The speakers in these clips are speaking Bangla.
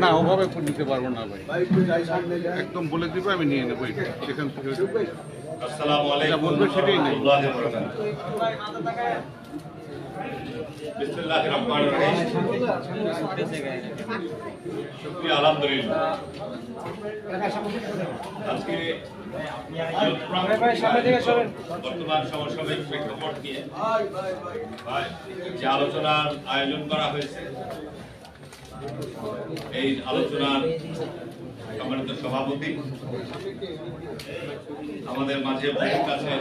না ওভাবে নিতে পারবো না ভাই, একদম বলে দিবে আমি নিয়ে নেবো সেখান থেকে। আসসালামু আলাইকুম, বলবে সেটাই নেই। বিসমিল্লাহির রহমানির রহিম। শুকরিয়া, আলহামদুলিল্লাহ। আজকে বর্তমান সমসাময়িক প্রেক্ষাপট নিয়ে যে আলোচনার আয়োজন করা হয়েছে, এই আলোচনার সম্মানিত সভাপতি আমাদের মাঝে উপস্থিত আছেন,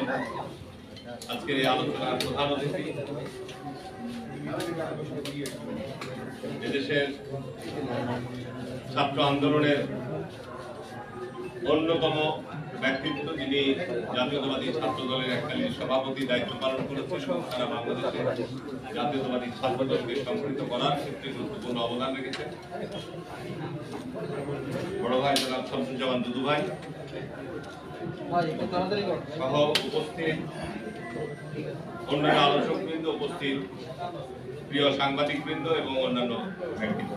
আজকের এই আলোচনার প্রধান অতিথি এদেশের ছাত্র আন্দোলনের অন্যতম ব্যক্তিত্ব, যিনি জাতীয়তাবাদী ছাত্র দলের এককালীন সভাপতি দায়িত্ব পালন করেছেন, সারা বাংলাদেশে জাতীয়তাবাদী ছাত্র দলকে সংগঠিত করার ক্ষেত্রে গুরুত্বপূর্ণ অবদান রেখেছেন বড় ভাই জনাব শামসুজ্জামান দুদু ভাই সহ উপস্থিত অন্যান্য আলোচকবৃন্দ, উপস্থিত প্রিয় সাংবাদিকবৃন্দ এবং অন্যান্য ব্যক্তিত্ব।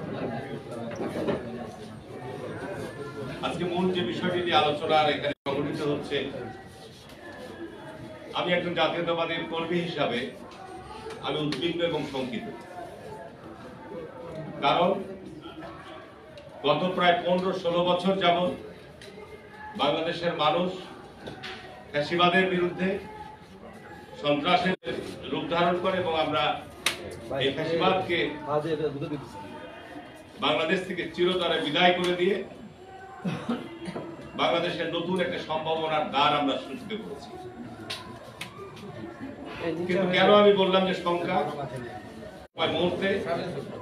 আজকে মূল যে বিষয়টি নিয়ে আলোচনার এখানে সংগঠিত হচ্ছে, আমি একজন জাতীয়তাবাদী কর্মী হিসাবে আমি উদ্বিগ্ন এবং শঙ্কিত। কারণ গত প্রায় 15-16 বছর যাবৎ বাংলাদেশের মানুষ ফ্যাসিবাদের বিরুদ্ধে সন্ত্রাসের রূপ ধারণ করে এবং আমরা এই ফ্যাসিবাদকে বাংলাদেশ থেকে চিরতরে বিদায় করে দিয়ে বাংলাদেশের নতুন একটা সম্ভাবনার দ্বার আমরা সূচিত করেছি। কিন্তু কেন আমি বললাম যে শঙ্কা? মুহূর্তে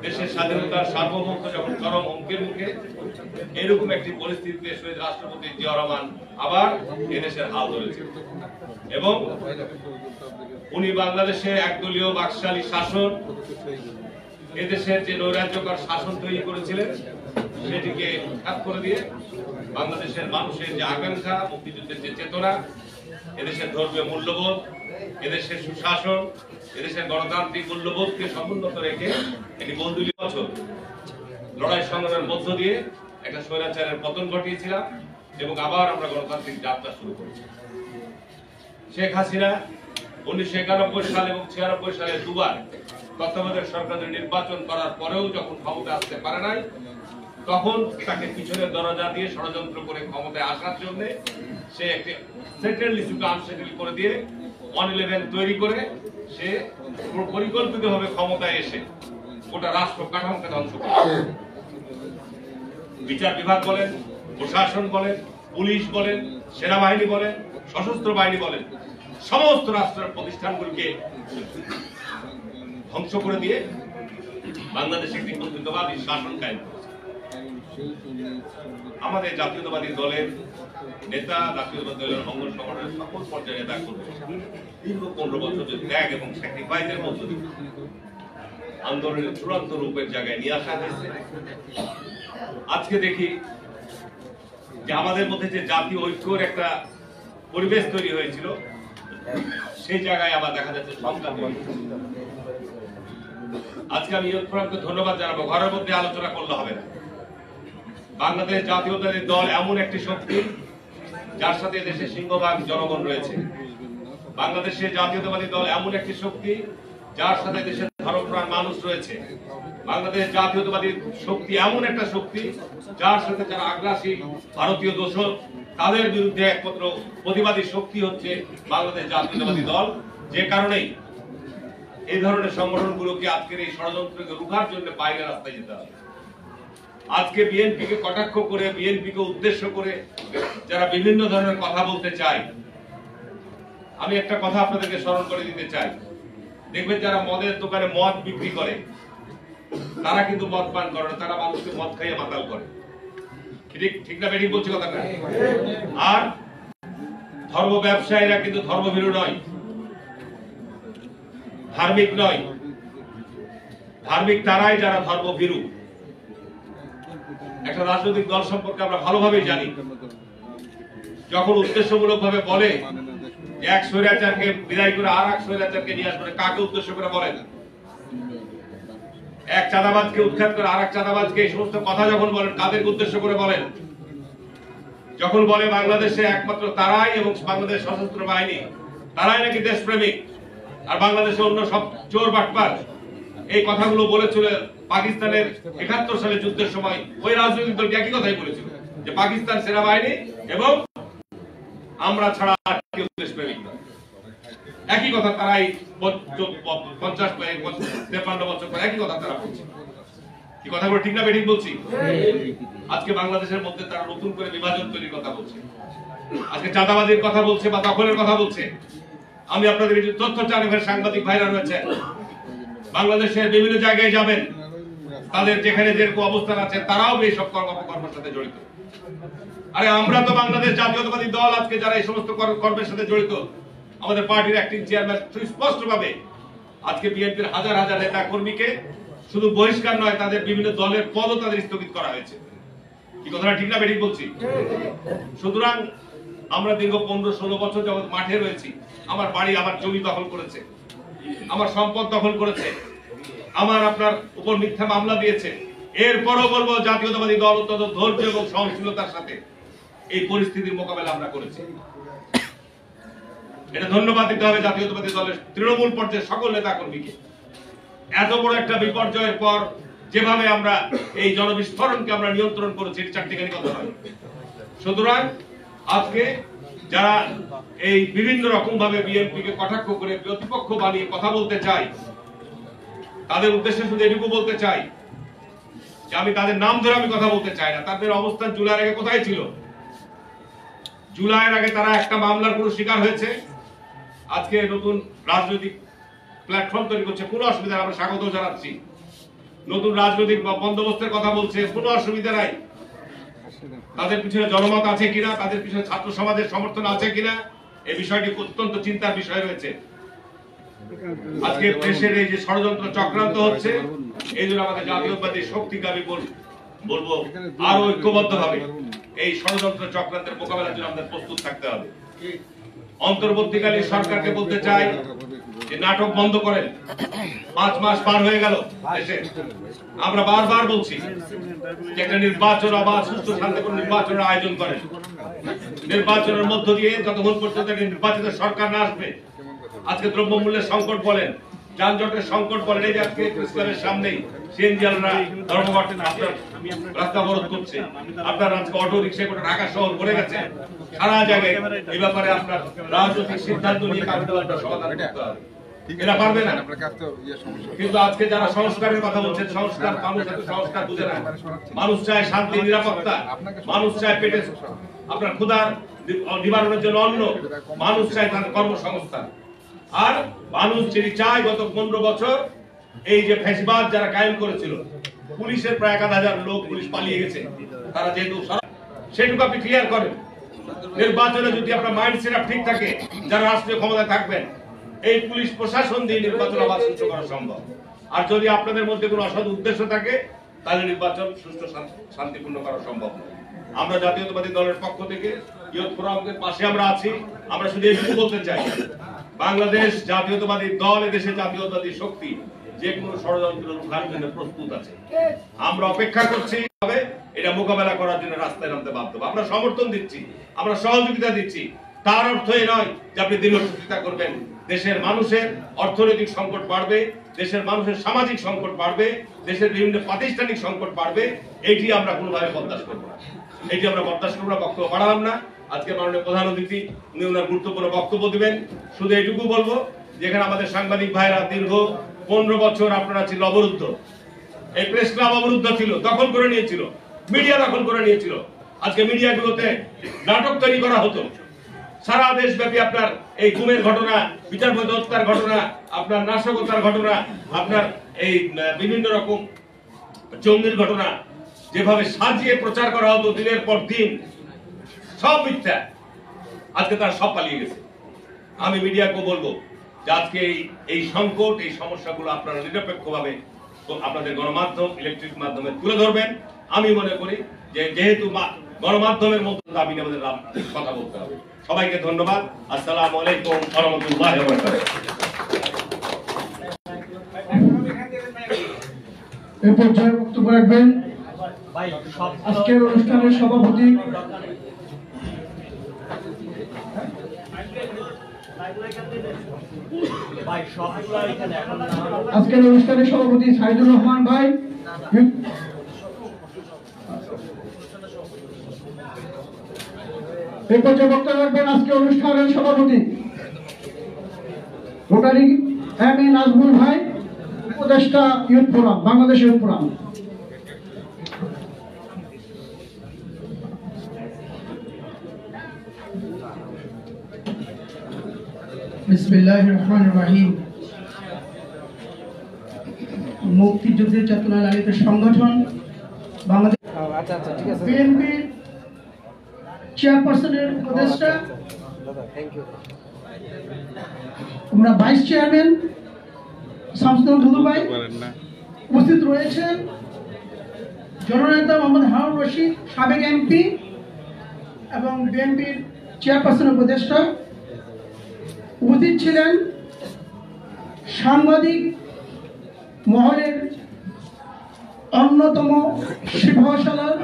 দেশের স্বাধীনতার সার্বভৌমত্ব যখন চরম হুমকির মুখে, এরকম একটি পরিস্থিতিতে শহীদ রাষ্ট্রপতি জিয়া রহমান আবার এদেশের হাল ধরেছে এবং উনি বাংলাদেশে একদলীয় বাকশালী শাসন, এদেশের যে নৈরাজ্যকর শাসন তৈরি করেছিলেন সেটিকে উৎখাত করে দিয়ে বাংলাদেশের মানুষের যে আকাঙ্ক্ষা, মুক্তিযুদ্ধের যে চেতনা, এদেশের ধর্মীয় মূল্যবোধ, এদেশের সুশাসন, এদেশের গণতান্ত্রিক মূল্যবোধকে সমুন্নত রেখে একটি বহুদলীয় বছর লড়াই সংগ্রামের মধ্য দিয়ে একটা স্বৈরাচারের পতন ঘটিয়েছিলাম এবং আবার আমরা গণতান্ত্রিক যাত্রা শুরু করেছি। শেখ হাসিনা 1991 সাল এবং 96 সালে দুবার তত্ত্বাবধায়ক সরকারের নির্বাচন করার পরেও যখন ক্ষমতা আসতে পারে নাই, তখন তাকে পিছনের দরজা দিয়ে ষড়যন্ত্র করে ক্ষমতায় আসার জন্য সে একটি সেটেল ইস্যুকে আনসেটেল করে দিয়ে 111 তৈরি করে সে পরিকল্পিতভাবে ক্ষমতায় এসে গোটা রাষ্ট্র কাঠামোকে ধ্বংস করে। বিচার বিভাগ বলেন, প্রশাসন বলেন, পুলিশ বলেন, সেনাবাহিনী বলেন, সশস্ত্র বাহিনী বলেন, সমস্ত রাষ্ট্রের প্রতিষ্ঠানগুলিকে ধ্বংস করে দিয়ে বাংলাদেশে একটি কর্তৃত্ববাদী শাসন কায়েম করেছে। আমাদের জাতীয়তাবাদী দলের নেতা, জাতীয়তাবাদী দলের অঙ্গ সংগঠনের সকল পর্যায়ে নেতা করবে দীর্ঘ 15 বছর যে ত্যাগ এবং স্যাক্রিফাইসের মধ্য দিয়ে আন্দোলনের চূড়ান্ত রূপের জায়গায় নিয়ে আসা হয়েছে। আজকে দেখি যে আমাদের মধ্যে যে জাতীয় ঐক্যের একটা পরিবেশ তৈরি হয়েছিল, সেই জায়গায় আবার দেখা যাচ্ছে সংখ্যা তৈরি। আজকে আমি ইয়ুথ ফোরামকে ধন্যবাদ জানাবো। ঘরের মধ্যে আলোচনা করলে হবে না। বাংলাদেশ জাতীয়তাবাদী দল এমন একটি শক্তি যার সাথে দেশের সিংহভাগ জনগণ রয়েছে। বাংলাদেশের জাতীয়তাবাদী দল এমন একটি শক্তি যার সাথে দেশের ধর্মপ্রাণ মানুষ রয়েছে। বাংলাদেশ জাতীয়তাবাদী শক্তি এমন একটা শক্তি যার সাথে যারা আগ্রাসী ভারতীয় দোষক, তাদের বিরুদ্ধে একমাত্র প্রতিবাদী শক্তি হচ্ছে বাংলাদেশ জাতীয়তাবাদী দল। যে কারণেই এই ধরনের সংগঠনগুলোকে আজকের এই ষড়যন্ত্রকে রুখার জন্য বাইরে রাস্তায় যেতে হবে। আজকে বিএনপিকে কটাক্ষ করে, বিএনপিকে উদ্দেশ্য করে যারা বিভিন্ন ধরনের কথা বলতে চায়, আমি একটা কথা আপনাদেরকে স্মরণ করে দিতে চাই। দেখবেন যারা মদের দোকানে মদ বিক্রি করে, তারা কিন্তু মদ পান করে না, তারা মানুষকে মদ খাইয়ে মাতাল করে। ঠিক না বেঠিক বলছি কথাটা? আর ধর্ম ব্যবসায়ীরা কিন্তু ধর্মভীরু নয়, ধার্মিক নয়। ধার্মিক তারাই যারা ধর্মভীরু। একটা রাজনৈতিক দল সম্পর্কে আমরা ভালোভাবেই জানি, যখন উদ্দেশ্যমূলক ভাবে বলে এক স্বৈরাচারকে বিদায় করে আর এক স্বৈরাচারকে নিয়ে আসবে, কাকে উদ্দেশ্য করে বলে না। এক চাঁদাবাজকে উৎখাত করে আরেক চাঁদাবাজকে এই সমস্ত কথা যখন বলেন, কাদেরকে উদ্দেশ্য করে বলেন? যখন বলে বাংলাদেশে একমাত্র তারাই এবং বাংলাদেশ সশস্ত্র বাহিনী তারাই নাকি দেশপ্রেমিক, আর বাংলাদেশে অন্য সব চোর বাটপার, এই কথাগুলো বলেছিল পাকিস্তানের ৭১ সালে যুদ্ধের সময়। ওই রাজনৈতিক দলটি একই কথাই বলেছিল যে পাকিস্তান সেনাবাহিনী এবং আমরা ছাড়া কেউ দেশপ্রেমিক নয়। একই কথা তারাই ৫০-৫৩ বছর পর একই কথা তারা বলছে। কি কথাগুলো ঠিক না বেঠিক বলছি? আজকে বাংলাদেশের মধ্যে তারা নতুন করে বিভাজন তৈরির কথা বলছে, আজকে চাঁদাবাজির কথা বলছে বা দখলের কথা বলছে। আমি আপনাদের কিছু তথ্য চান, এখানে সাংবাদিক ভাইরা রয়েছে, বাংলাদেশের বিভিন্ন জায়গায় যাবেন, তাদের যেখানে যেরকম অবস্থান আছে তারাও এই সব কর্মের সাথে জড়িত। আরে আমরা তো বাংলাদেশ জাতীয়তাবাদী দল, আজকে যারা এই সমস্ত কর্মের সাথে জড়িত, আমাদের পার্টির অ্যাক্টিং চেয়ারম্যান সুস্পষ্টভাবে আজকে বিএনপির হাজার হাজার নেতা কর্মীকে শুধু বহিষ্কার নয়, তাদের বিভিন্ন দলের পদও তাদের স্থগিত করা হয়েছে। কি কথাটা ঠিক না বেঠিক বলছি? সুতরাং আমরা দীর্ঘ 15-16 বছর যাবত মাঠে রয়েছি। আমার বাড়ি, আমার জমি দখল করেছে, আমার সম্পদ দখল করেছে, আমার আপনার উপর মিথ্যা মামলা দিয়েছে। এরপরও বলবো জাতীয়তাবাদী দল অত্যন্ত ধৈর্য এবং সহনশীলতার সাথে এই পরিস্থিতির মোকাবেলা আমরা করেছি। এটা ধন্যবাদ দিতে হবে জাতীয়তাবাদী দলের তৃণমূল পর্যায়ের সকল নেতা কর্মীকে। এত বড় একটা বিপর্যয়ের পর যেভাবে আমরা এই জনবিস্ফোরণকে আমরা নিয়ন্ত্রণ করেছি, এটি চারটিখানি কথা নয়। সুতরাং আজকে যারা এই বিভিন্ন রকম ভাবে বিএনপিকে কটাক্ষ করে প্রতিপক্ষ বানিয়ে কথা বলতে চাই, তাদের উদ্দেশ্যে শুধু এটুকু বলতে চাই যে আমি তাদের নাম ধরে আমি কথা বলতে চাই না। তাদের অবস্থান জুলাইয়ের আগে কোথায় ছিল? জুলাইয়ের আগে তারা একটা মামলার কোনো শিকার হয়েছে, আজকে নতুন রাজনৈতিক প্ল্যাটফর্ম তৈরি করছে, কোনো অসুবিধা নেই, আমরা স্বাগত জানাচ্ছি। নতুন রাজনৈতিক বন্দোবস্তের কথা বলছে, কোনো অসুবিধা নাই। তাদের পিছনে জনমত আছে কিনা, তাদের পিছনে ছাত্র সমাজের সমর্থন আছে কিনা, এই বিষয়টি অত্যন্ত চিন্তার বিষয় রয়েছে। আজকে দেশের এই যে ষড়যন্ত্র চক্রান্ত হচ্ছে, এই জন্য আমাদের জাতীয়তাবাদী শক্তিকে আমি বলবো আরো ঐক্যবদ্ধ ভাবে এই ষড়যন্ত্র চক্রান্তের মোকাবেলার জন্য আমাদের প্রস্তুত থাকতে হবে। অন্তর্বর্তীকালীন সরকারকে বলতে চাই যে নাটক বন্ধ করেন। 5 মাস পার হয়ে গেল দেশে, আমরা বারবার বলছি যে একটা নির্বাচন, আবার সুষ্ঠু শান্তিপূর্ণ নির্বাচনের আয়োজন করেন। নির্বাচনের মধ্য দিয়ে যতক্ষণ পর্যন্ত নির্বাচিত সরকার না আসবে, আজকে দ্রব্যমূল্যের সংকট বলেন, যানজটের সংকট বলেন, এই যে আজকে ইসলামের সামনেই সিএনজিআররা ধর্মঘট আপনার রাস্তা অবরোধ করছে, আপনার আজকে অটো রিক্সা করে ঢাকা শহর ভরে গেছে, সারা জায়গায় এই ব্যাপারে আপনার রাজনৈতিক সিদ্ধান্ত নিয়ে কার্যকর সমাধান করতে হবে। এরা পারবে না। কিন্তু আজকে যারা সংস্কারের কথা বলছেন, সংস্কার মানুষ এত সংস্কার বুঝে না। মানুষ চায় শান্তি, নিরাপত্তা, মানুষ চায় পেটে আপনার ক্ষুধার নিবারণের জন্য অন্ন, মানুষ চায় তার কর্মসংস্থান। আর মানুষ যিনি চায়, গত 15 বছর এই যে ফ্যাসিবাদ যারা কায়েম করেছিল, পুলিশের প্রায় 1000 লোক পুলিশ পালিয়ে গেছে, তারা যেহেতু সেটুকু আপনি ক্লিয়ার করেন। নির্বাচনে যদি আপনার মাইন্ড সেট আপ ঠিক থাকে, যারা রাষ্ট্রীয় ক্ষমতায় থাকবেন, এই পুলিশ প্রশাসন দিয়ে নির্বাচন আবার সুষ্ঠু করা সম্ভব। আর যদি আপনাদের মধ্যে কোনো অসৎ উদ্দেশ্য থাকে, তাহলে নির্বাচন সুষ্ঠু শান্তিপূর্ণ করা সম্ভব নয়। আমরা জাতীয়তাবাদী দলের পক্ষ থেকে ইয়ুথ ফোরামের পাশে আমরা আছি। আমরা শুধু এইটুকু বলতে চাই, বাংলাদেশ জাতীয়তাবাদী দল, এদেশে জাতীয়তাবাদী শক্তি যে কোনো ষড়যন্ত্র রুখার জন্য প্রস্তুত আছে। আমরা অপেক্ষা করছি এটা মোকাবেলা করার জন্য রাস্তায় নামতে বাধ্য। আমরা সমর্থন দিচ্ছি, আমরা সহযোগিতা দিচ্ছি। তার অর্থ এই নয় যে আপনি দৃঢ়প্রতিজ্ঞা করবেন। দেশের মানুষের অর্থনৈতিক সংকট বাড়বে, দেশের মানুষের সামাজিক সংকট বাড়বে, দেশের বিভিন্ন প্রাতিষ্ঠানিক সংকট বাড়বে, এটি আমরা কোনোভাবে বরদাস্ত করবো না। এটি আমরা বরদাস্ত করবো না, বক্তব্য বাড়ালাম না। আজকে মাননীয় প্রধান অতিথি উনি ওনার গুরুত্বপূর্ণ বক্তব্য দিবেন। শুধু এটুকু বলবো, যেখানে আমাদের সাংবাদিক ভাইরা দীর্ঘ 15 বছর আপনারা ছিল অবরুদ্ধ, এই প্রেস ক্লাব অবরুদ্ধ ছিল, দখল করে নিয়েছিল, মিডিয়া দখল করে নিয়েছিল। আজকে মিডিয়াগুলোতে নাটক তৈরি করা হতো, সারা দেশব্যাপী আপনার এই গুমের ঘটনা, বিচারপতি হত্যার ঘটনা, আপনার নাশকতার ঘটনা, আপনার এই বিভিন্ন রকম জঙ্গির ঘটনা যেভাবে সাজিয়ে প্রচার করা হতো দিনের পর দিন, সব মিথ্যা। আজকে তারা সব পালিয়ে গেছে। আমি মিডিয়াকে বলবো যে আজকে এই সংকট, এই সমস্যাগুলো আপনারা নিরপেক্ষভাবে আপনাদের গণমাধ্যম, ইলেকট্রিক মাধ্যমে তুলে ধরবেন। আমি মনে করি যে যেহেতু গণমাধ্যমের মধ্যে দাবি আমাদের কথা বলতে হবে। সবাইকে ধন্যবাদ। আসসালামু আলাইকুম ওয়া রাহমাতুল্লাহি ওয়া বারাকাতুহু। এই পর্যায়ে বক্তব্য রাখবেন আজকের অনুষ্ঠানের সভাপতি সাইদুর রহমান ভাই। এই পর্যায়ে বক্তব্য রাখবেন আজকে অনুষ্ঠানের সভাপতি রোটারি এম এ নাজমুল ভাই, উপদেষ্টা youth forum, Bangladesh youth forum. বিসমিল্লাহির রহমানির রহিম। মুক্তিযুদ্ধের চেতনা লালিত সংগঠন বাংলাদেশ বিএনপি চেয়ারপারসনের উপদেষ্টা, আমরা ভাইস চেয়ারম্যান শামসুদ্দিন দুদু ভাই উপস্থিত রয়েছেন, জননেতা মোহাম্মদ হারুন রশিদ সাবেক এমপি এবং বিএনপির চেয়ারপারসন উপদেষ্টা উপস্থিত ছিলেন, সাংবাদিক মহলের অন্যতম শিল্পশালার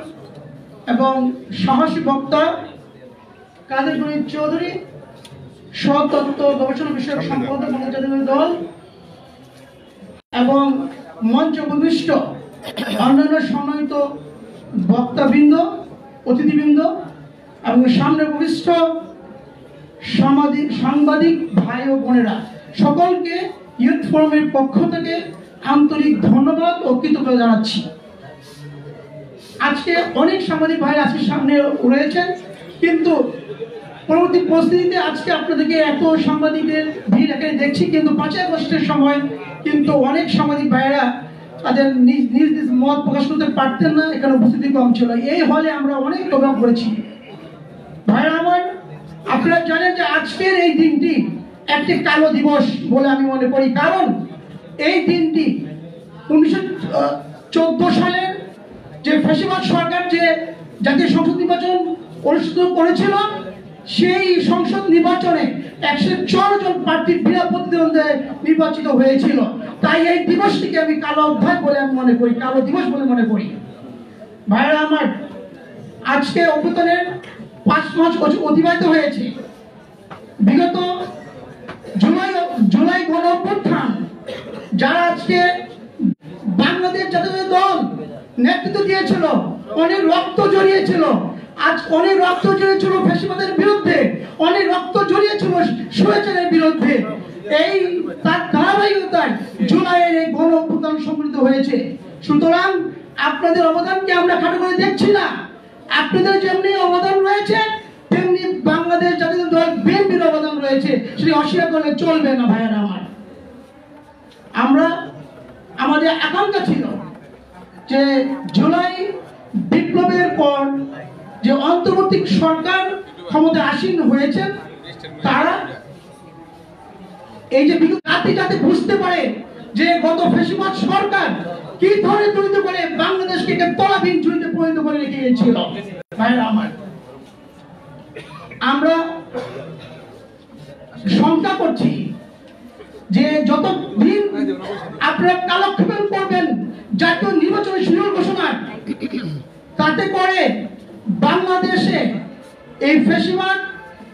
এবং সাহসী বক্তা কাদের গণিত চৌধুরী, সতত্ত্ব গবেষণা বিষয়ক সম্পাদক বাংলাদেশ দল এবং মঞ্চ উপবিষ্ট অন্যান্য সম্মানিত বক্তাবৃন্দ, অতিথিবৃন্দ এবং সামনে উপবিষ্ট সাংবাদিক ভাই ও বোনেরা, সকলকে ইউথ ফোরামের পক্ষ থেকে আন্তরিক ধন্যবাদ ও কৃতজ্ঞতা জানাচ্ছি। আজকে অনেক সাংবাদিক ভাই আজকে সামনে রয়েছেন, কিন্তু পরবর্তী পরিস্থিতিতে আজকে আপনাদেরকে এত সাংবাদিকদের ভিড় এখানে দেখছি, কিন্তু 5 আগস্টের সময় কিন্তু অনেক সাংবাদিক ভাইয়েরা তাদের নিজ নিজ মত প্রকাশ করতে পারতেন না, এখানে উপস্থিতি কম ছিল। এই হলে আমরা অনেক প্রোগ্রাম করেছি। ভাইরা আমার, আপনারা জানেন যে আজকের এই দিনটি একটি কালো দিবস বলে আমি মনে করি, কারণ এই দিনটি 1914 সালের যে ফ্যাসিবাদ সরকার যে জাতীয় সংসদ নির্বাচন অনুষ্ঠিত করেছিল, সেই সংসদ নির্বাচনে 104 জন প্রার্থী বিনা প্রতিদ্বন্দ্বিতায় নির্বাচিত হয়েছিল। তাই এই দিবসটিকে আমি কালো অধ্যায় বলে আমি মনে করি, কালো দিবস বলে মনে করি। ভাইরা আমার, আজকে অভ্যুত্থানের 5 মাস অতিবাহিত হয়েছে। বিগত জুলাই গণ অভ্যুত্থান যারা আজকে বাংলাদেশ জাতীয় দল নেতৃত্ব দিয়েছিল, অনেক রক্ত জড়িয়েছিল, আজ অনেক রক্ত জড়িয়েছিল ফ্যাসিবাদের বিরুদ্ধে, অনেক রক্ত জড়িয়েছিল স্বৈরাচারের বিরুদ্ধে। এই তার ধারাবাহিকতায় জুলাইয়ের এই গণ অভ্যুত্থান সংঘটিত হয়েছে। সুতরাং আপনাদের অবদানকে আমরা খাটো করে দেখছি না। আপনাদের যেমনি অবদান রয়েছে, তেমনি বাংলাদেশ জাতীয় দল বিএনপির অবদান রয়েছে, সেটি অস্বীকার করলে চলবে না। ভাইয়েরা আমার, আমাদের আকাঙ্ক্ষা ছিল যে জুলাই বিপ্লবের পর যে অন্তর্বর্তী সরকার ক্ষমতায় আসীন হয়েছে, তারা এই যে জাতি যাতে বুঝতে পারে যে গত ফ্যাসিবাদ সরকার কি ধরনের দুর্নীতি করে বাংলাদেশকে একটা তলাবিহীন ঝুড়িতে পরিণত করে রেখে গিয়েছিল। ভাইরা আমার, আমরা শঙ্কা করছি যে যতদিন আপনারা কালক্ষেপণ করবেন জাতীয় নির্বাচনের সুযোগ ঘোষণা, তাতে করে বাংলাদেশে এই ফ্যাসিবাদ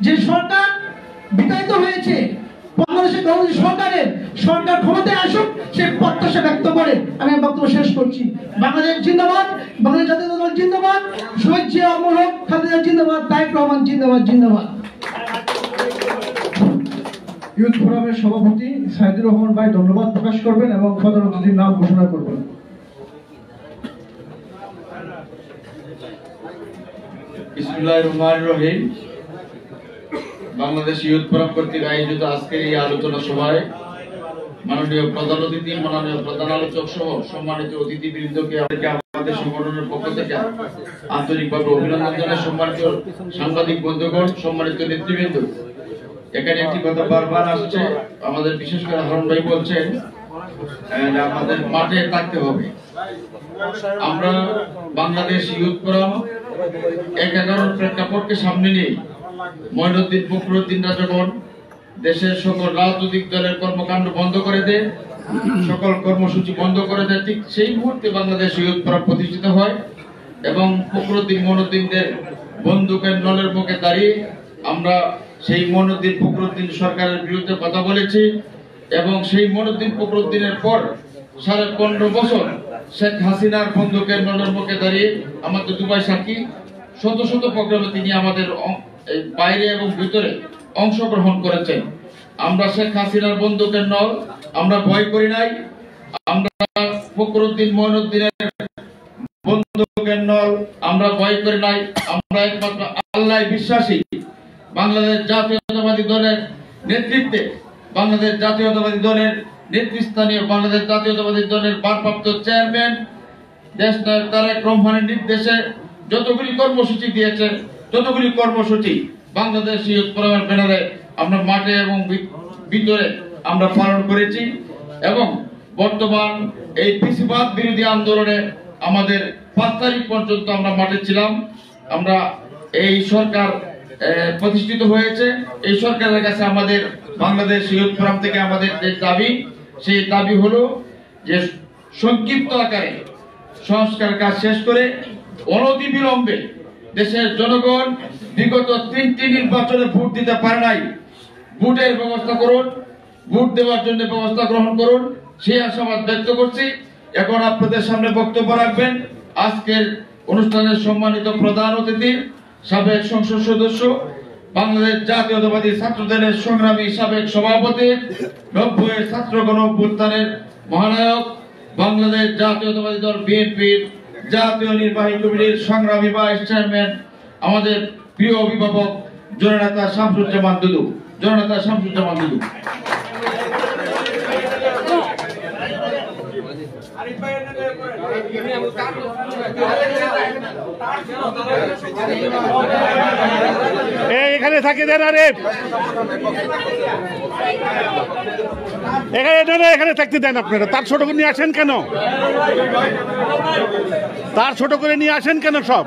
যে সরকার বিতাড়িত হয়েছে, বাংলাদেশের সরকার ক্ষমতায় আসুক সে প্রত্যাশা ব্যক্ত করে আমি বক্তব্য শেষ করছি। বাংলাদেশ জিন্দাবাদ, বাংলাদেশ জাতীয় দল জিন্দাবাদ, শহীদ জিয়া অমর হোক, খালেদা জিন্দাবাদ, তারেক রহমান জিন্দাবাদ জিন্দাবাদ। ইউথ ফোরামের সভাপতি সাইদুর রহমান ভাই ধন্যবাদ প্রকাশ করবেন এবং প্রধান অতিথির নাম ঘোষণা করবেন। বিসমিল্লাহির রহমানির রহিম। বাংলাদেশ ইউথ ফোরাম কর্তৃক আয়োজিত আজকের এই আলোচনা সভায় মাননীয় প্রধান অতিথি, মাননীয় প্রধান আলোচক সহ সম্মানিত অতিথিবৃন্দকে আমাদের সংগঠনের পক্ষ থেকে আন্তরিকভাবে অভিনন্দন জানাই। সম্মানিত সাংবাদিক বন্ধুগণ, সম্মানিত নেতৃবৃন্দ, এখানে একটি কথা বারবার আসছে, আমাদের বিশেষ করে হারুন ভাই বলছেন আমাদের মাঠে থাকতে হবে। আমরা বাংলাদেশ ইউথ ফোরাম 1/11 প্রেক্ষাপটকে সামনে নিয়ে মঈনুদ্দিন ফখরুদ্দিনরা যখন দেশের সকল রাজনৈতিক দলের কর্মকাণ্ড বন্ধ করে দেয়, সকল কর্মসূচি বন্ধ করে দেয়, ঠিক সেই মুহূর্তে বাংলাদেশ ইয়ুথ ফোরাম প্রতিষ্ঠিত হয় এবং ফখরুদ্দিন মঈনুদ্দিনদের বন্দুকের নলের মুখে দাঁড়িয়ে আমরা সেই মঈনুদ্দিন ফখরুদ্দিন সরকারের বিরুদ্ধে কথা বলেছি এবং সেই মঈনুদ্দিন ফখরুদ্দিনের পর 15.5 বছর শেখ হাসিনার বন্দুকের নলের মুখে দাঁড়িয়ে আমাদের দুবাই সাক্ষী শত শত প্রোগ্রামে তিনি আমাদের বাইরে এবং ভিতরে অংশগ্রহণ করেছেন। আমরা শেখ হাসিনার বন্দুকের নল আমরা ভয় করি নাই, আমরা ফখরুদ্দিন মঈনুদ্দিনের বন্দুকের নল আমরা ভয় করি নাই। আমরা একমাত্র আল্লাহ বিশ্বাসী। বাংলাদেশ জাতীয়তাবাদী দলের নেতৃত্বে, বাংলাদেশ জাতীয়তাবাদী দলের নেতৃস্থানীয় বাংলাদেশ জাতীয়তাবাদী দলের ভারপ্রাপ্ত চেয়ারম্যান দেশনায়ক তারেক রহমানের নির্দেশে যতগুলি কর্মসূচি দিয়েছেন, যতগুলি কর্মসূচি বাংলাদেশ ইয়ুথ ফোরামের ব্যানারে আমরা মাঠে এবং ভিতরে আমরা পালন করেছি এবং বর্তমান এই ফ্যাসিবাদ বিরোধী আন্দোলনে আমাদের 5 তারিখ পর্যন্ত আমরা মাঠে ছিলাম। আমরা এই সরকার প্রতিষ্ঠিত হয়েছে, এই সরকারের কাছে আমাদের বাংলাদেশ ইয়ুথ ফোরাম থেকে আমাদের যে দাবি, সেই দাবি হলো যে সংক্ষিপ্ত আকারে সংস্কার কাজ শেষ করে অনতিবিলম্বে দেশের জনগণ বিগত 3টি নির্বাচনে ভোট দিতে পারে নাই, ভোটের ব্যবস্থা করুন, ভোট দেওয়ার জন্য ব্যবস্থা গ্রহণ করুন, সেই আশাবাদ ব্যক্ত করছি। এখন আপনাদের সামনে বক্তব্য রাখবেন আজকের অনুষ্ঠানের সম্মানিত প্রধান অতিথি, সাবেক সংসদ সদস্য, বাংলাদেশ জাতীয়তাবাদী ছাত্র দলের সংগ্রামী সাবেক সভাপতি, 90-এর ছাত্র গণ অভ্যুত্থানের মহানায়ক, বাংলাদেশ জাতীয়তাবাদী দল বিএনপির জাতীয় নির্বাহী কমিটির সংগ্রামী ভাইস চেয়ারম্যান, আমাদের প্রিয় অভিভাবক জননেতা শামসুজ্জামান দুদু। জননেতা শামসুজ্জামান দুদু। এখানে থাকে দেন, আরে এখানে থাকতে দেন। আপনারা তার ছোট করে নিয়ে আসেন কেন? তার ছোট করে নিয়ে আসেন কেন? সব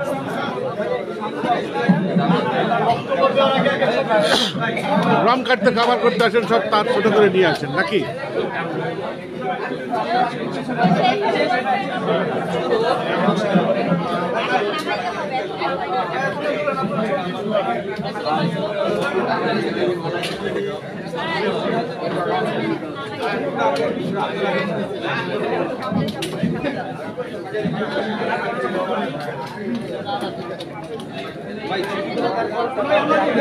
রাম কাটতে খাবার করতে আসেন, সব তার ছোট করে নিয়ে আসেন নাকি?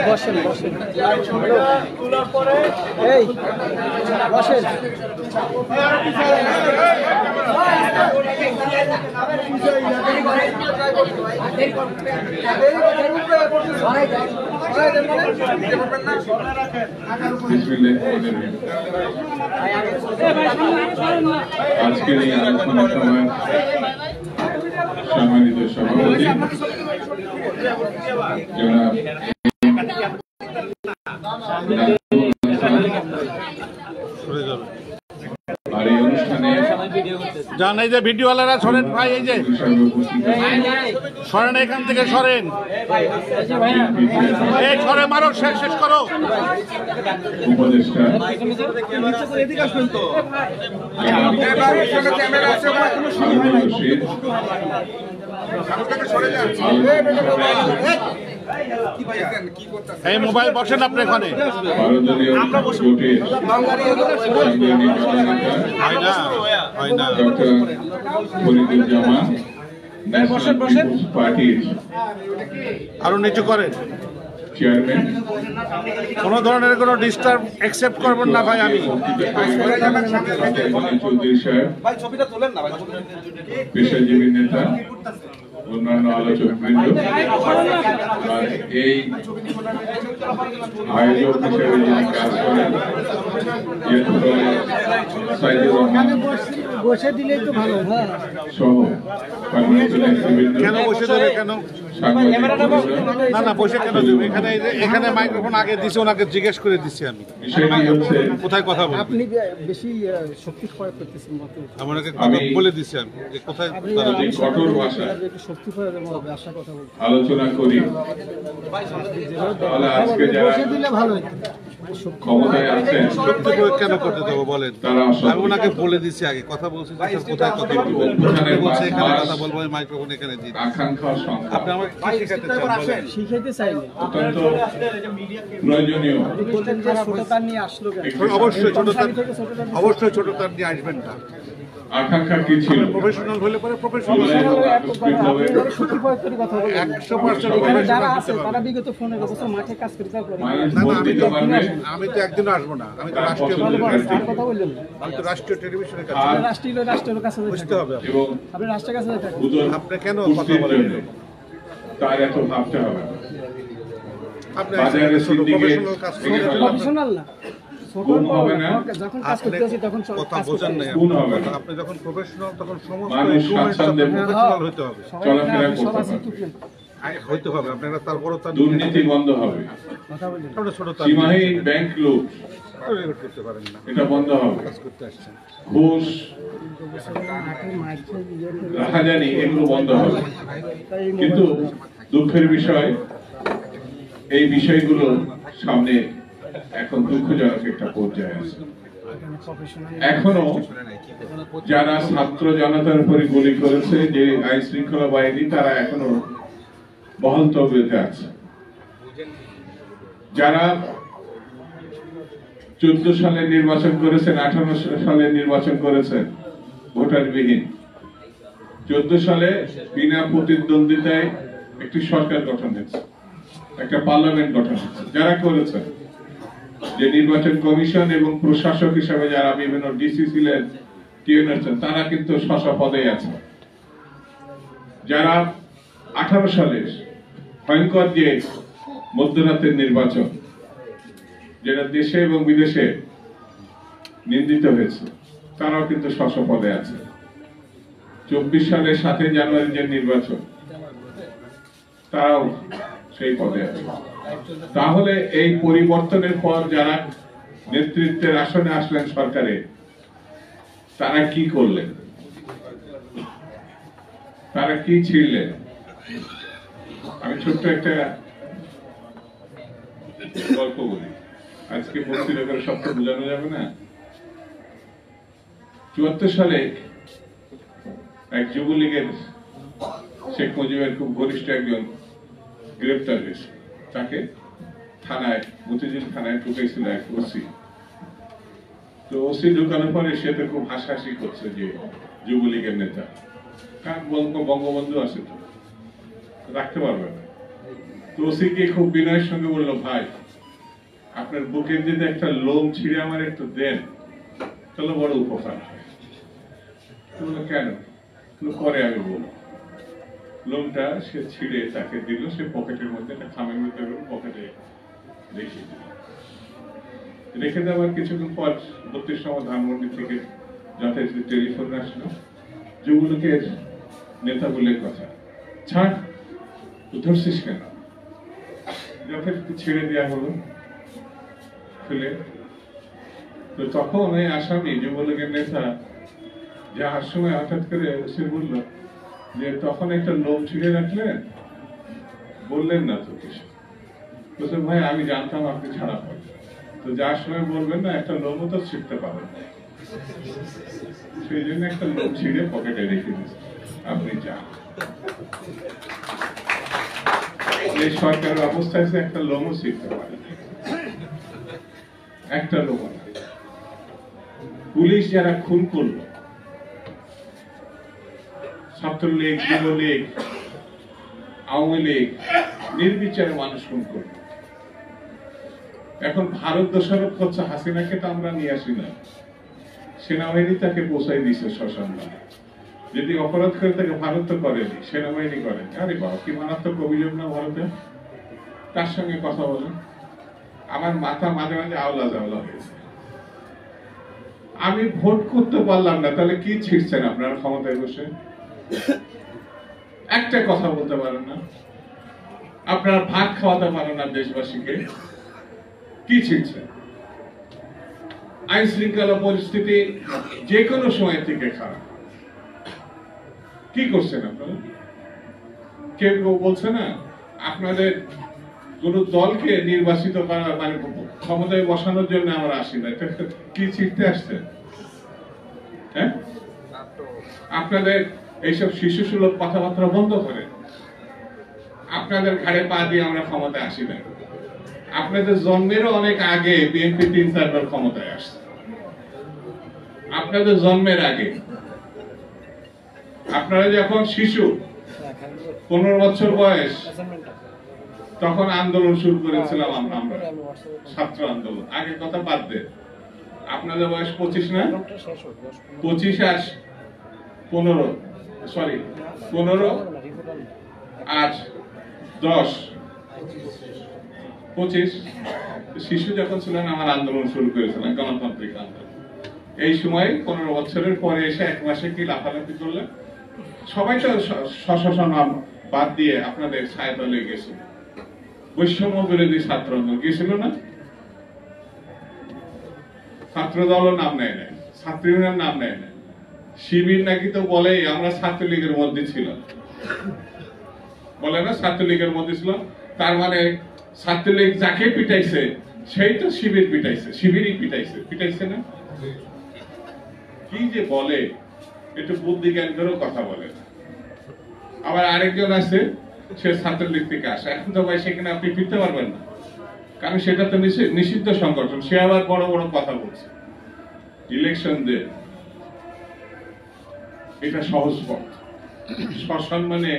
বসেন বসেন এই বসেন। আজকের এই আলোচনা সভায় সম্মানিত সভাপতি জনাব আর এই অনুষ্ঠানে জান, এই যে ভিডিওওয়ালারা সরেন ভাই, এই যে সরেন, এখান থেকে সরেন, এই সরে মারো, শেষ করো। উপদেষ্টা এই মোবাইল বসেন আপনি এখানে। পার্টির আরো নিচু করেন, চেয়ারম্যান, কোনো ধরনের কোনো ডিস্টার্ব অ্যাকসেপ্ট করবেন না ভাই। আমি চৌধুরী সাহেব, পেশাজীবী নেতা, অন্যান্য আলোচক বৃন্দ, আর এই আয়োজক হিসেবে যিনি কাজ করেন সাইদুর রহমান সহ কেন বসে দেবে? কেন না না বসে কেন দেবে? এখানে মাইক্রোফোন আগে দিছে, ওনাকে জিজ্ঞেস করে দিচ্ছি আমি কোথায় কথা বলবো। আপনি বেশি শক্তি ক্ষয় করতেছেন, আমাকে কথা বলে দিচ্ছি আমি যে কোথায় কঠোর ভাষায় শক্তি ক্ষয় আশা কথা বলতে আলোচনা করি, তাহলে আজকে যারা দিলে ভালো হতো। ক্ষমতায় আছেন শক্তি প্রয়োগ কেন করতে দেবো বলেন? তারা আমি ওনাকে বলে দিচ্ছি আগে, কথা বলছি যে স্যার কোথায় কথা বলবো, অভ্যুত্থানের বলছে এখানে 5 মাস কথা বলবো, আমি মাইক্রোফোন এখানে দিই। আকাঙ্ক্ষার সংখ্যা আপনি আমাকে কি শেখাতে চান বলেন? শিখাইতে চাইনি। অত্যন্ত প্রয়োজনীয়। আপনি বললেন যে ছোট তার নিয়ে আসলো কেন? অবশ্যই ছোট তার, থেকে ছোট তার অবশ্যই ছোট তার নিয়ে আসবেন না। আকাঙ্ক্ষা কি ছিল? প্রফেশনাল হলে পরে প্রফেশনাল একত্রিতভাবে শক্তি প্রয়োগ করে কথা বলবেন। 100% এখানে যারা প্রফেশনাল আছে তারা বিগত 15 বছর মাঠে কাজ করে তারপরে মানুষ না, ভোট দিতে পারবে, আমি তো একদিনও আসবো না, আমি তো তার রাষ্ট্রীয় পছন্দের আর কথা বললেন না। আমি তো রাষ্ট্রীয় টেলিভিশনের কাছে আর রাষ্ট্রের কাছে বুঝতে হবে আপনার। এবং আপনি রাষ্ট্রের কাছে থাকেন। উদর আপনি কেন কথা পুষ্টির বলেন? জন্য তার এত ভাবতে হবে না। আপনি বাজারে ছোট সিন্ডিকেট প্রফেশনাল কাজ ভেঙে করেন। ফেলা, প্রফেশনাল না। ছোট গুণ হবে না। যখন কাজ আপনি করতে আসি তখন কথা কাজ বোঝেন নাই, গুণ হবে না। আপনি যখন প্রফেশনাল তখন সমস্ত মানুষ স্বাচ্ছন্দ্যে প্রফেশনাল হতে হবে, চলাফেরা সব করতে আছে পারবে। টুকলেন। হইতে হবে। আপনারা তারপরও তার দুর্নীতি বন্ধ হবে, কথা বললেন। আপনি ছোট তার সীমাহীন ব্যাংক লুট রেকর্ড করতে পারেন না, এটা বন্ধ হবে, কাজ করতে আসছেন। ঘুষ রাহাজানি এগুলো বন্ধ হবে। কিন্তু দুঃখের বিষয়, এই বিষয়গুলো সামনে এখন দুঃখজনক একটা পর্যায়ে আছে। এখনো যারা ছাত্র জনতার উপরে গুলি করেছে, যে আইন শৃঙ্খলা বাহিনী, তারা এখনো বহাল তবিয়তে আছে। যারা 14 সালে নির্বাচন করেছেন, 18 সালে নির্বাচন করেছেন ভোটারবিহীন, 14 সালে বিনা প্রতিদ্বন্দ্বিতায় একটি সরকার গঠন হয়েছে, একটা পার্লামেন্ট গঠন হয়েছে। যারা করেছেন, যে নির্বাচন কমিশন এবং প্রশাসক হিসেবে যারা বিভিন্ন ডিসি ছিলেন, টিএনআর ছিলেন, তারা কিন্তু স্ব পদে আছে। যারা 18 সালের ভয়ঙ্কর যে মধ্যরাতের নির্বাচন, যেটা দেশে এবং বিদেশে নিন্দিত হয়েছে, তারাও কিন্তু স্ব পদে আছে। 24 সালের 7 জানুয়ারি যে নির্বাচন, তারাও সেই পদে আছে। তাহলে এই পরিবর্তনের পর যারা নেতৃত্বের আসনে আসলেন সরকারে, তারা কি করলেন, তারা কি ছিলেন? আমি ছোট্ট একটা গল্প বলি, আজকে বক্তৃতা করে সব তো বোঝানো যাবে না। 74 সালে এক যুবলীগের, শেখ মুজিবের খুব ঘনিষ্ঠ একজন গ্রেপ্তার হয়েছে। তাকে থানায়, মতিঝিল থানায় ঢুকেছিল এক ওসি। তো ওসি ঢুকানোর পরে সে তো খুব হাসাহাসি করছে যে যুবলীগের নেতা, কারণ বঙ্গবন্ধু আছে, তো রাখতে পারবে না। তো ওসিকে খুব বিনয়ের সঙ্গে বললো, ভাই আপনার বুকের যদি একটা লোম ছিঁড়ে আমার একটু দেন, তাহলে বড় উপকার হয়। কেন? পরে আমি বলবো। লোমটা সে ছিঁড়ে তাকে দিল, সে পকেটের মধ্যে, একটা খামের মধ্যে পকেটে রেখে দিল। রেখে দেওয়ার কিছুক্ষণ পর 32 নম্বর ধানমন্ডি থেকে যথাযথ টেলিফোন আসলো, যুবলীগের নেতা বলে কথা, ছাড়, ধরছিস কেন? যথাযথ ছেড়ে দেওয়া হলো, ফেলে। তো তখন ওই আসামি যুবলীগের নেতা যাওয়ার সময় হঠাৎ করে সে বলল যে, তখন একটা লোম ছিঁড়ে রাখলেন, বললেন না তো কিছু। বলছে, ভাই আমি জানতাম আপনি ছাড়া পাবেন, তো যার সময় বলবেন না, একটা লোমও তো ছিঁড়তে পারেন, সেই জন্য একটা লোম ছিঁড়ে পকেটে রেখে দিচ্ছে, আপনি যান। এই সরকারের অবস্থা আছে, একটা লোমও ছিঁড়তে পারে, একটা লোমও না। পুলিশ যারা খুন করলো, ছাত্রলীগ, যুবলীগ, আওয়ামী লীগ, নির্বিচারে মানুষ খুন করলো। এখন ভারত দোষারোপ করছে হাসিনাকে, তো আমরা নিয়ে আসি না, সেনাবাহিনী তাকে পৌঁছাই দিচ্ছে শ্মশান। যদি অপরাধ করে তাকে ভারত তো করেনি, সেনাবাহিনী করেনি। আরে বাবা, কি মারাত্মক অভিযোগ না ভারতে! তার সঙ্গে কথা বলেন, আমার মাথা মাঝে মাঝে আওলা জাওলা হয়েছে। আমি ভোট করতে পারলাম না, তাহলে কি ছিঁড়ছেন আপনারা ক্ষমতায় বসে? একটা কথা বলতে পারেন না, আপনারা ভাত খাওয়াতে পারেন না দেশবাসীকে, কি ছিঁড়ছেন? আইন শৃঙ্খলা পরিস্থিতি যে কোনো সময় থেকে খারাপ, কি করছেন আপনারা? কেউ কেউ বলছে না, আপনাদের কোন দলকে নির্বাচিত করা মানে ক্ষমতায় বসানোর জন্য আমরা আসি না। কি ছিটতে আসছে? হ্যাঁ, আপনাদের এইসব শিশু সুলভ কথাবার্তা বন্ধ করে। আপনাদের ঘাড়ে পা দিয়ে আমরা ক্ষমতায় আসি না। আপনাদের জন্মেরও অনেক আগে বিএনপি 3-4 বার ক্ষমতায় আসছে। আপনাদের জন্মের আগে, আপনারা যখন শিশু 15 বছর বয়স, তখন আন্দোলন শুরু করেছিলাম আমরা, ছাত্র আন্দোলন। আগের কথা বাদ দেন, আপনাদের বয়স 25 না? 25 আর 15, সরি 15 আর 10, 25 শিশু যখন ছিলেন আমার আন্দোলন শুরু করেছিলাম, গণতান্ত্রিক আন্দোলন। এই সময় 15 বছরের পরে এসে 1 মাসে কি লাফালাফি করলেন? সবাই তো নাম বাদ দিয়ে আপনাদের ছায়াতলে গেছিল। বৈষম্য বিরোধী ছাত্র আন্দোলন গিয়েছিল না? ছাত্র দলও নাম নেয় নাই, ছাত্রীদের নাম নেয় নাই। শিবির নাকি তো বলে আমরা ছাত্রলীগের মধ্যে ছিলাম, বলে না ছাত্রলীগের মধ্যে ছিল। তার মানে ছাত্রলীগ যাকে পিটাইছে সেই তো শিবির পিটাইছে, শিবিরই পিটাইছে না? কি যে বলে, একটু বুদ্ধি জ্ঞান করেও কথা বলে না। আবার আরেকজন আছে, সে ছাত্রলীগ থেকে আসে। এখন তো ভাই সেখানে আপনি ফিরতে পারবেন না, কারণ সেটা তো নিষিদ্ধ সংগঠন। সে আবার বড় বড় কথা বলছে ইলেকশন দে, এটা সহজ পথ, সসম্মানে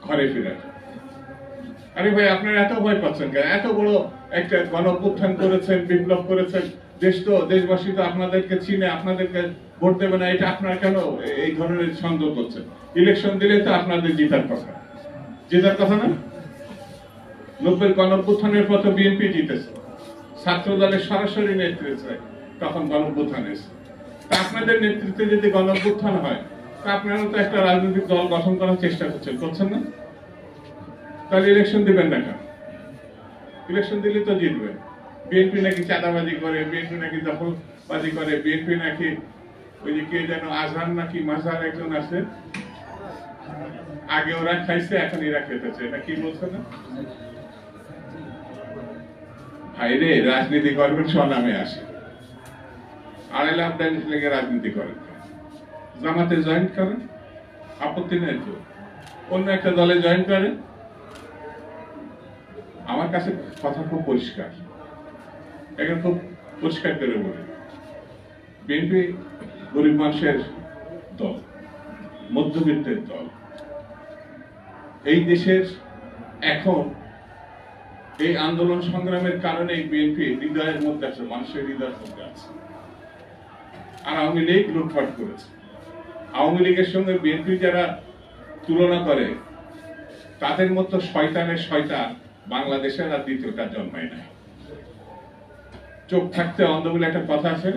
ঘরে ফেরার। আরে ভাই, আপনারা এত ভয় পাচ্ছেন কেন? এত বড় একটা গণঅভ্যুত্থান করেছেন, বিপ্লব করেছেন, দেশবাসী তো আপনাদেরকে চিনে, আপনাদেরকে ভোট দেবে না, এটা আপনারা কেন এই ধরনের সন্দেহ করছেন? ইলেকশন দিলে তো আপনাদের জেতার কথা না? 90-এর গণঅভ্যুত্থানের পর বিএনপি জিতেছে, ছাত্র দলের সরাসরি নেতৃত্বে তখন গণঅভ্যুত্থান এসেছে। তা আপনাদের নেতৃত্বে যদি গণঅভ্যুত্থান হয়, তা আপনারা তো একটা রাজনৈতিক দল গঠন করার চেষ্টা করছেন না? তাহলে ইলেকশন দিবেন না কেন? ইলেকশন দিলে তো জিতবেন। বিএনপি নাকি চাঁদাবাজি করে, বিএনপি নাকি দখলবাজি করে, বিএনপি নাকি ওই যে কে যেন আজহার নাকি মাঝার একজন আছে, আগে ওরা খাইছে এখন এরা খেতেছে, এটা কি বলছে না? ভাইরে, রাজনীতি করবেন স্বনামে আসে, আড়াই লাখ লেগে রাজনীতি করেন, জামাতে জয়েন করেন, আপত্তি নেই তো। অন্য একটা দলে জয়েন করেন। আমার কাছে কথা খুব পরিষ্কার, এখন খুব পরিষ্কার করে বলি, বিএনপি গরিব মানুষের দল, মধ্যবিত্তের দল। এই দেশের এখন এই আন্দোলন সংগ্রামের কারণে বিএনপি হৃদয়ের মধ্যে আছে, মানুষের হৃদয়ের মধ্যে আছে। আর আওয়ামী লীগ লুটপাট করেছে। আওয়ামী লীগের সঙ্গে বিএনপি যারা তুলনা করে, তাদের মতো শয়তানের শয়তান বাংলাদেশের আর দ্বিতীয়টা জন্মায় নাই। চোখ থাকতে অন্ধ বলে একটা কথা আছে,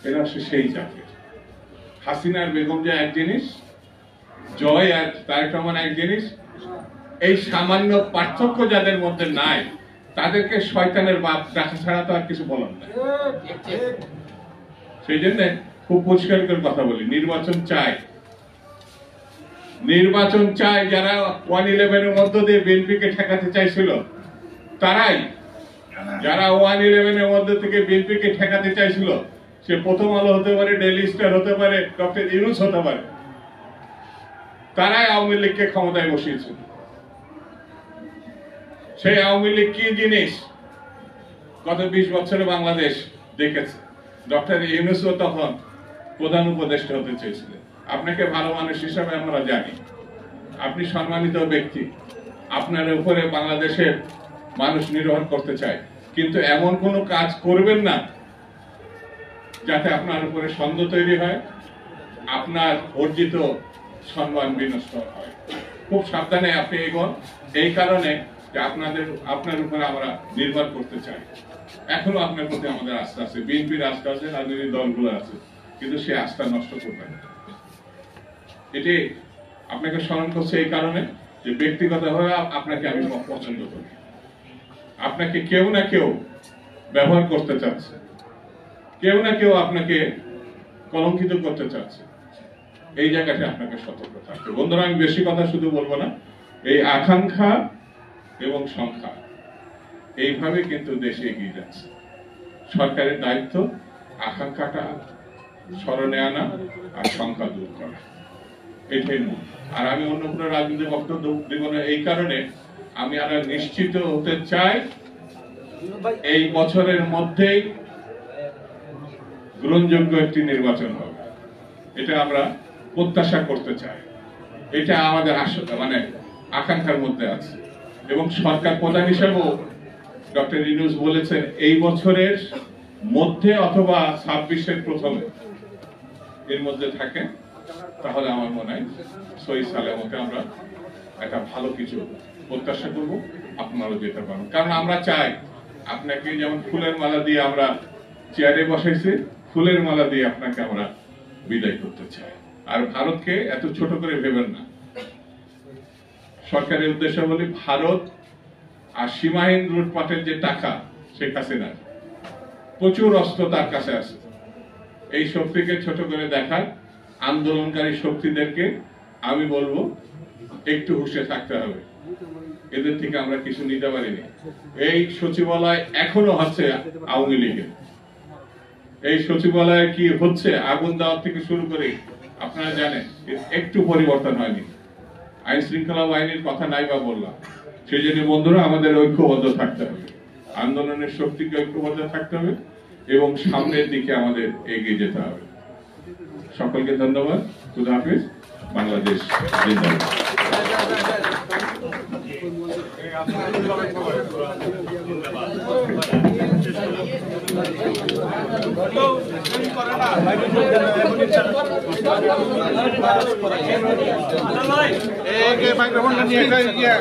এরা হচ্ছে সেই জাতির। হাসিনার বেগম যে এক জিনিস, জয় আর তারেক রহমান এক জিনিস। এই সামান্য পার্থক্য যাদের মধ্যে নাই, তাদেরকে শয়তানের বাপ ডাকা ছাড়া তো আর কিছু বলার নাই। সেই জন্য খুব পরিষ্কার করে কথা বলি, নির্বাচন চাই। যারা 111-এর মধ্য দিয়ে বিএনপিকে ঠেকাতে চাইছিল, তারাই, যারা 111-এর মধ্য থেকে বিএনপিকে ঠেকাতে চাইছিল, সে প্রথম আলো হতে পারে, ডেইলি স্টার হতে পারে, ডক্টর ইউনূস হতে পারে, তারাই আওয়ামী লীগকে ক্ষমতায় বসিয়েছিল। সেই আওয়ামী লীগ কি জিনিস গত 20 বছরে বাংলাদেশ দেখেছে। ডক্টর ইউনূসও তখন প্রধান উপদেষ্টা হতে চেয়েছিলেন। আপনাকে ভালো মানুষ হিসাবে আমরা জানি, আপনি সম্মানিত ব্যক্তি, আপনার উপরে বাংলাদেশের মানুষ নির্ভর করতে চায়, কিন্তু এমন কোনো কাজ করবেন না যাতে আপনার উপরে সন্দেহ তৈরি হয়, আপনার অর্জিত সম্মান বিনষ্ট হয়। খুব সাবধানে আপনি এগোন, এই কারণে যে আপনার উপরে আমরা নির্ভর করতে চাই। এখনো আপনার প্রতি আমাদের আস্থা আছে, বিএনপির আস্থা আছে, রাজনৈতিক দলগুলো আছে, কিন্তু সে আস্থা নষ্ট করবেন না। এটি আপনাকে স্মরণ করছে এই কারণে যে ব্যক্তিগতভাবে আপনাকে আমি পছন্দ করি। আপনাকে কেউ না কেউ ব্যবহার করতে চাচ্ছে, কেউ না কেউ আপনাকে কলঙ্কিত করতে চাচ্ছে। এই জায়গাতে আপনাকে সতর্ক থাকতে। বন্ধুরা, আমি বেশি কথা শুধু বলবো না, এই আকাঙ্ক্ষা এবং সংখ্যা এইভাবে কিন্তু দেশে এগিয়ে যাচ্ছে। সরকারের দায়িত্ব আকাঙ্ক্ষাটা স্মরণে আনা আর সংখ্যা দূর করা, এটাই মূল। আর আমি অন্য কোনো রাজনৈতিক বক্তব্য দেব না, এই কারণে আমি আরো নিশ্চিত হতে চাই এই বছরের মধ্যেই গ্রহণযোগ্য একটি নির্বাচন হবে। এটা আমরা প্রত্যাশা করতে চাই, এটা আমাদের মানে আকাঙ্ক্ষার মধ্যে আছে। এবং সরকার প্রধান হিসেবেও ডক্টর ইউনূস বলেছেন এই বছরের মধ্যে অথবা 26-এর প্রথমে এর মধ্যে থাকে, তাহলে আমার মনে হয় সহি সালামতে আমরা একটা ভালো কিছু প্রত্যাশা করব, আপনারাও যেতে পারবেন। কারণ আমরা চাই আপনাকে যেমন ফুলের মালা দিয়ে আমরা চেয়ারে বসাইছি, ফুলের মালা দিয়ে আপনাকে আমরা বিদায় করতে চাই। আর ভারতকে এত ছোট করে ভেবেন না। সরকারের উদ্দেশ্য বলি ভারত আর সীমাহীন লুটপাটের যে টাকা শেখ হাসিনার, প্রচুর অস্ত্র তার কাছে আছে। এই শক্তিকে ছোট করে দেখার আন্দোলনকারী শক্তিদেরকে আমি বলবো একটু হুঁশে থাকতে হবে। এদের থেকে আমরা কিছু নিতে পারিনি। এই সচিবালয় এখনো হচ্ছে আওয়ামী লীগের। এই সচিবালয়ে কি হচ্ছে, আগুন দেওয়ার থেকে শুরু করে আপনারা জানেন একটু পরিবর্তন হয়নি। আইন শৃঙ্খলা বাহিনীর কথা নাই বা বললাম। সেই জন্য বন্ধুরা আমাদের ঐক্যবদ্ধ থাকতে হবে, আন্দোলনের শক্তিকে ঐক্যবদ্ধ থাকতে হবে এবং সামনের দিকে আমাদের এগিয়ে যেতে হবে। সকলকে ধন্যবাদ। খুদা হাফেজ। বাংলাদেশ জিন্দাবাদ। মাইক্রোফোনটা নিয়ে গিয়ে